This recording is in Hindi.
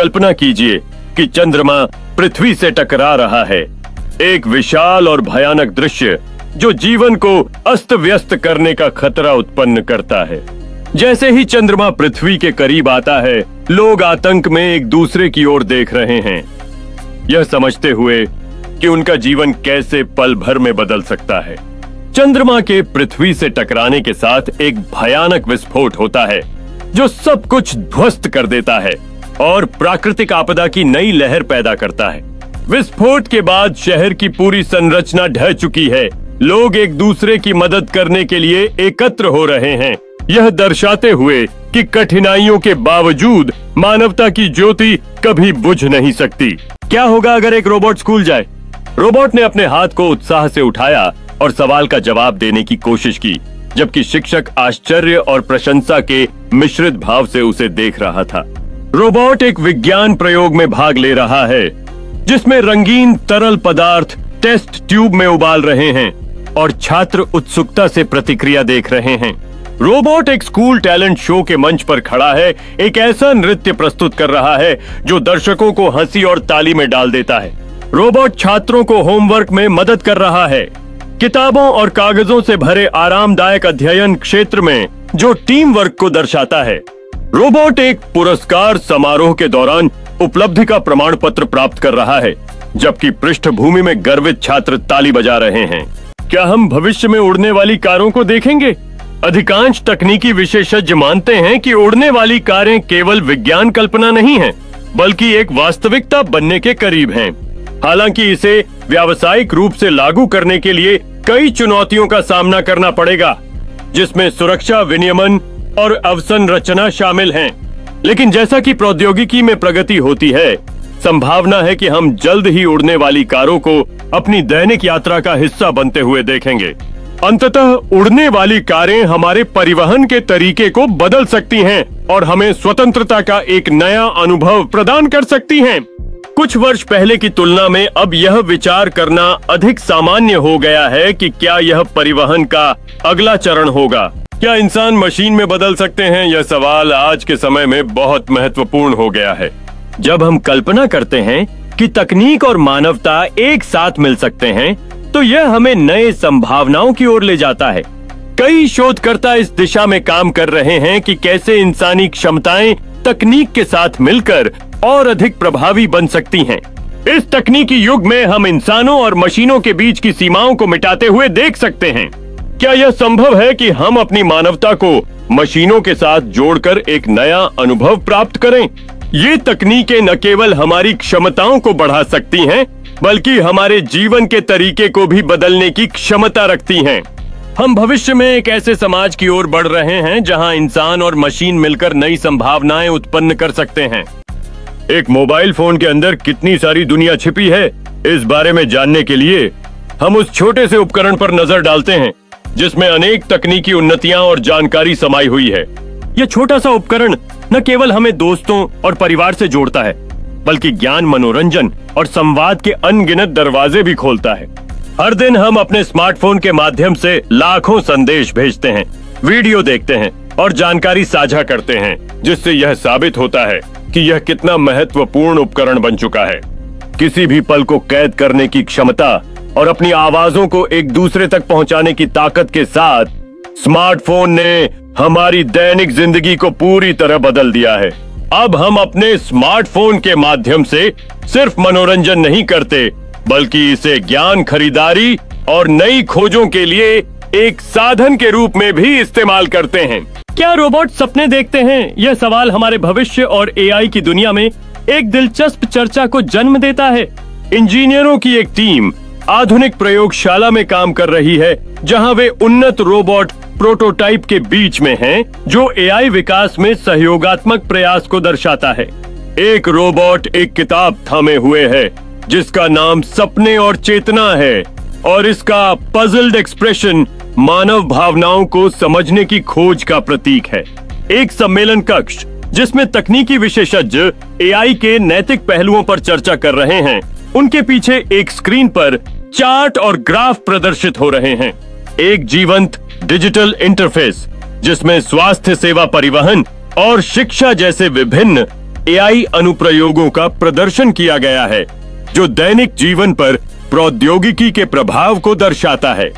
कल्पना कीजिए कि चंद्रमा पृथ्वी से टकरा रहा है। एक विशाल और भयानक दृश्य जो जीवन को अस्त व्यस्त करने का खतरा उत्पन्न करता है। जैसे ही चंद्रमा पृथ्वी के करीब आता है, लोग आतंक में एक दूसरे की ओर देख रहे हैं, यह समझते हुए कि उनका जीवन कैसे पल भर में बदल सकता है। चंद्रमा के पृथ्वी से टकराने के साथ एक भयानक विस्फोट होता है जो सब कुछ ध्वस्त कर देता है और प्राकृतिक आपदा की नई लहर पैदा करता है। विस्फोट के बाद शहर की पूरी संरचना ढह चुकी है। लोग एक दूसरे की मदद करने के लिए एकत्र हो रहे हैं, यह दर्शाते हुए कि कठिनाइयों के बावजूद मानवता की ज्योति कभी बुझ नहीं सकती। क्या होगा अगर एक रोबोट स्कूल जाए? रोबोट ने अपने हाथ को उत्साह से उठाया और सवाल का जवाब देने की कोशिश की, जबकि शिक्षक आश्चर्य और प्रशंसा के मिश्रित भाव से उसे देख रहा था। रोबोट एक विज्ञान प्रयोग में भाग ले रहा है जिसमें रंगीन तरल पदार्थ टेस्ट ट्यूब में उबाल रहे हैं और छात्र उत्सुकता से प्रतिक्रिया देख रहे हैं। रोबोट एक स्कूल टैलेंट शो के मंच पर खड़ा है, एक ऐसा नृत्य प्रस्तुत कर रहा है जो दर्शकों को हंसी और ताली में डाल देता है। रोबोट छात्रों को होमवर्क में मदद कर रहा है, किताबों और कागजों से भरे आरामदायक अध्ययन क्षेत्र में जो टीम वर्क को दर्शाता है। रोबोट एक पुरस्कार समारोह के दौरान उपलब्धि का प्रमाण पत्र प्राप्त कर रहा है, जबकि पृष्ठभूमि में गर्वित छात्र ताली बजा रहे हैं। क्या हम भविष्य में उड़ने वाली कारों को देखेंगे? अधिकांश तकनीकी विशेषज्ञ मानते हैं कि उड़ने वाली कारें केवल विज्ञान कल्पना नहीं है, बल्कि एक वास्तविकता बनने के करीब हैं। हालांकि इसे व्यावसायिक रूप से लागू करने के लिए कई चुनौतियों का सामना करना पड़ेगा, जिसमें सुरक्षा, विनियमन और अवसंरचना शामिल हैं। लेकिन जैसा कि प्रौद्योगिकी में प्रगति होती है, संभावना है कि हम जल्द ही उड़ने वाली कारों को अपनी दैनिक यात्रा का हिस्सा बनते हुए देखेंगे। अंततः उड़ने वाली कारें हमारे परिवहन के तरीके को बदल सकती हैं और हमें स्वतंत्रता का एक नया अनुभव प्रदान कर सकती हैं। कुछ वर्ष पहले की तुलना में अब यह विचार करना अधिक सामान्य हो गया है कि क्या यह परिवहन का अगला चरण होगा। क्या इंसान मशीन में बदल सकते हैं? यह सवाल आज के समय में बहुत महत्वपूर्ण हो गया है। जब हम कल्पना करते हैं कि तकनीक और मानवता एक साथ मिल सकते हैं, तो यह हमें नए संभावनाओं की ओर ले जाता है। कई शोधकर्ता इस दिशा में काम कर रहे हैं कि कैसे इंसानी क्षमताएं तकनीक के साथ मिलकर और अधिक प्रभावी बन सकती हैं। इस तकनीकी युग में हम इंसानों और मशीनों के बीच की सीमाओं को मिटाते हुए देख सकते हैं। क्या यह संभव है कि हम अपनी मानवता को मशीनों के साथ जोड़कर एक नया अनुभव प्राप्त करें? ये तकनीकें न केवल हमारी क्षमताओं को बढ़ा सकती हैं, बल्कि हमारे जीवन के तरीके को भी बदलने की क्षमता रखती हैं। हम भविष्य में एक ऐसे समाज की ओर बढ़ रहे हैं जहां इंसान और मशीन मिलकर नई संभावनाएं उत्पन्न कर सकते हैं। एक मोबाइल फोन के अंदर कितनी सारी दुनिया छिपी है, इस बारे में जानने के लिए हम उस छोटे से उपकरण पर नजर डालते हैं जिसमें अनेक तकनीकी उन्नतियां और जानकारी समाई हुई है। यह छोटा सा उपकरण न केवल हमें दोस्तों और परिवार से जोड़ता है, बल्कि ज्ञान, मनोरंजन और संवाद के अनगिनत दरवाजे भी खोलता है। हर दिन हम अपने स्मार्टफोन के माध्यम से लाखों संदेश भेजते हैं, वीडियो देखते हैं और जानकारी साझा करते हैं, जिससे यह साबित होता है कि यह कितना महत्वपूर्ण उपकरण बन चुका है। किसी भी पल को कैद करने की क्षमता और अपनी आवाजों को एक दूसरे तक पहुंचाने की ताकत के साथ स्मार्टफोन ने हमारी दैनिक जिंदगी को पूरी तरह बदल दिया है। अब हम अपने स्मार्टफोन के माध्यम से सिर्फ मनोरंजन नहीं करते, बल्कि इसे ज्ञान, खरीदारी और नई खोजों के लिए एक साधन के रूप में भी इस्तेमाल करते हैं। क्या रोबोट सपने देखते हैं? यह सवाल हमारे भविष्य और एआई की दुनिया में एक दिलचस्प चर्चा को जन्म देता है। इंजीनियरों की एक टीम आधुनिक प्रयोगशाला में काम कर रही है, जहां वे उन्नत रोबोट प्रोटोटाइप के बीच में हैं, जो एआई विकास में सहयोगात्मक प्रयास को दर्शाता है। एक रोबोट एक किताब थामे हुए है जिसका नाम सपने और चेतना है, और इसका पजल्ड एक्सप्रेशन मानव भावनाओं को समझने की खोज का प्रतीक है। एक सम्मेलन कक्ष जिसमें तकनीकी विशेषज्ञ एआई के नैतिक पहलुओं पर चर्चा कर रहे हैं, उनके पीछे एक स्क्रीन पर चार्ट और ग्राफ प्रदर्शित हो रहे हैं। एक जीवंत डिजिटल इंटरफेस जिसमें स्वास्थ्य सेवा, परिवहन और शिक्षा जैसे विभिन्न एआई अनुप्रयोगों का प्रदर्शन किया गया है जो दैनिक जीवन पर प्रौद्योगिकी के प्रभाव को दर्शाता है।